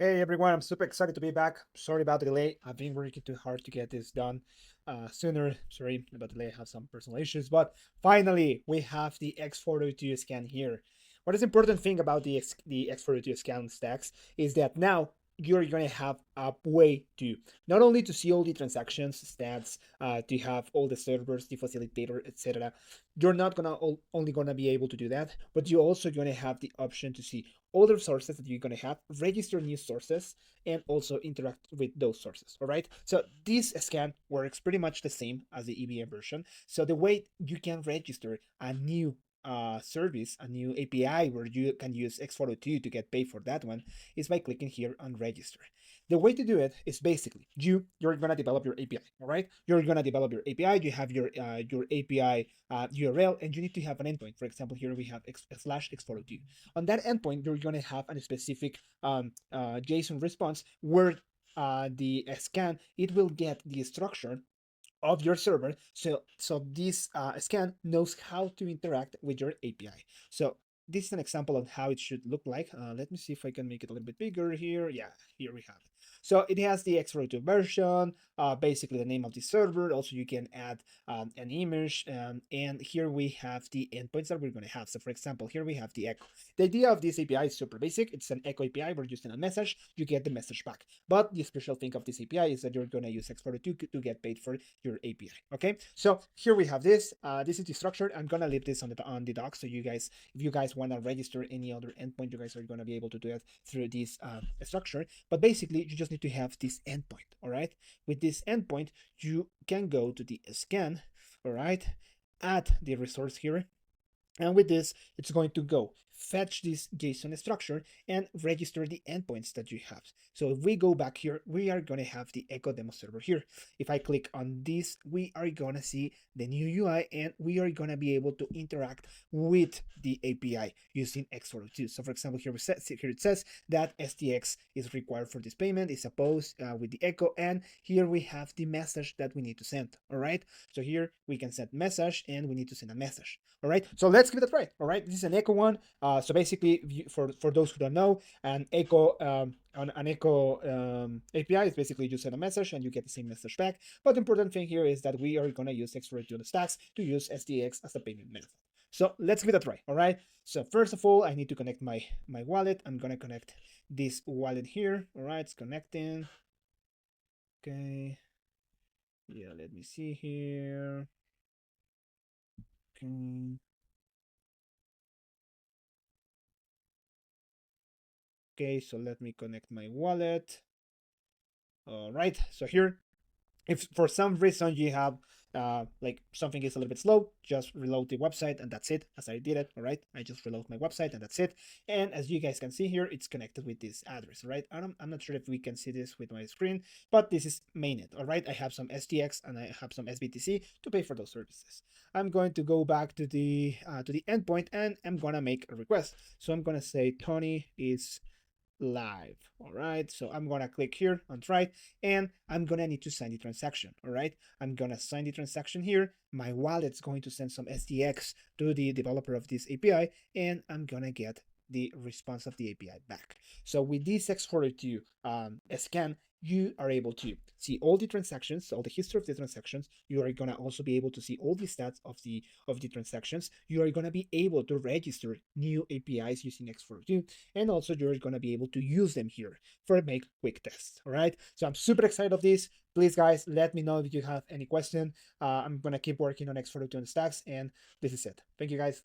Hey everyone, I'm super excited to be back. Sorry about the delay. I've been working too hard to get this done sooner. Sorry about the delay. I have some personal issues, but finally we have the x402 scan here. What is important thing about the x402 scan stacks is that now you're going to have a way to not only to see all the transactions stats, to have all the servers, the facilitator, etc. You're not gonna only gonna be able to do that, but you're also going to have the option to see other sources that you're going to have, register new sources, and also interact with those sources. All right. So this scan works pretty much the same as the EVM version. So the way you can register a new service, a new API where you can use x402 to get paid for that one is by clicking here on register. The way to do it is basically you're gonna develop your API. All right, you're gonna develop your API. You have your API URL, and you need to have an endpoint. For example, here we have /x402. On that endpoint, you're going to have a specific JSON response where the scan it will get the structure of your server. So this scan knows how to interact with your API. So this is an example of how it should look like. Let me see if I can make it a little bit bigger here. Yeah, here we have it. So it has the x402 version, basically the name of the server. Also, you can add an image, and here we have the endpoints that we're going to have. So for example, here we have the echo. The idea of this API is super basic. It's an echo API where you send a message, you get the message back. But the special thing of this API is that you're going to use x402 to get paid for your API. Okay, so here we have this. This is the structure. I'm gonna leave this on the doc, so you guys, if you guys want to register any other endpoint, you guys are gonna be able to do it through this structure. But basically, you just need to have this endpoint. All right. With this endpoint, you can go to the scan. All right. Add the resource here, and with this, it's going to go fetch this JSON structure and register the endpoints that you have. So if we go back here, we are going to have the Echo demo server here. If I click on this, we are going to see the new UI, and we are going to be able to interact with the API using x402. So for example, here it says that STX is required for this payment, is supposed with the Echo, and here we have the message that we need to send. All right. So here we can send message, and we need to send a message. All right. So let's give it a try. All right. This is an Echo one. So basically, for those who don't know, an Echo API is basically you send a message and you get the same message back. But the important thing here is that we are gonna use x402 on the stacks to use SDX as a payment method. So let's give it a try. All right. So first of all, I need to connect my wallet. I'm gonna connect this wallet here. All right, it's connecting. Okay. Yeah, let me see here. Okay. Okay, so let me connect my wallet. All right, so here, if for some reason you have like something is a little bit slow, just reload the website and that's it. As I did it, all right, I just reload my website and that's it. And as you guys can see here, it's connected with this address, right? I'm not sure if we can see this with my screen, but this is mainnet, all right? I have some STX and I have some SBTC to pay for those services. I'm going to go back to the endpoint, and I'm gonna make a request. So I'm gonna say Tony is live. All right, so I'm gonna click here on try, and I'm gonna need to sign the transaction. All right, I'm gonna sign the transaction here. My wallet's going to send some SDX to the developer of this API, and I'm gonna get the response of the API back. So with this x402 scan, you are able to see all the transactions, all the history of the transactions. You are gonna also be able to see all the stats of the transactions. You are gonna be able to register new APIs using x402, and also you're gonna be able to use them here for make quick tests. All right. So I'm super excited of this. Please, guys, let me know if you have any question. I'm gonna keep working on x402 stacks, and this is it. Thank you, guys.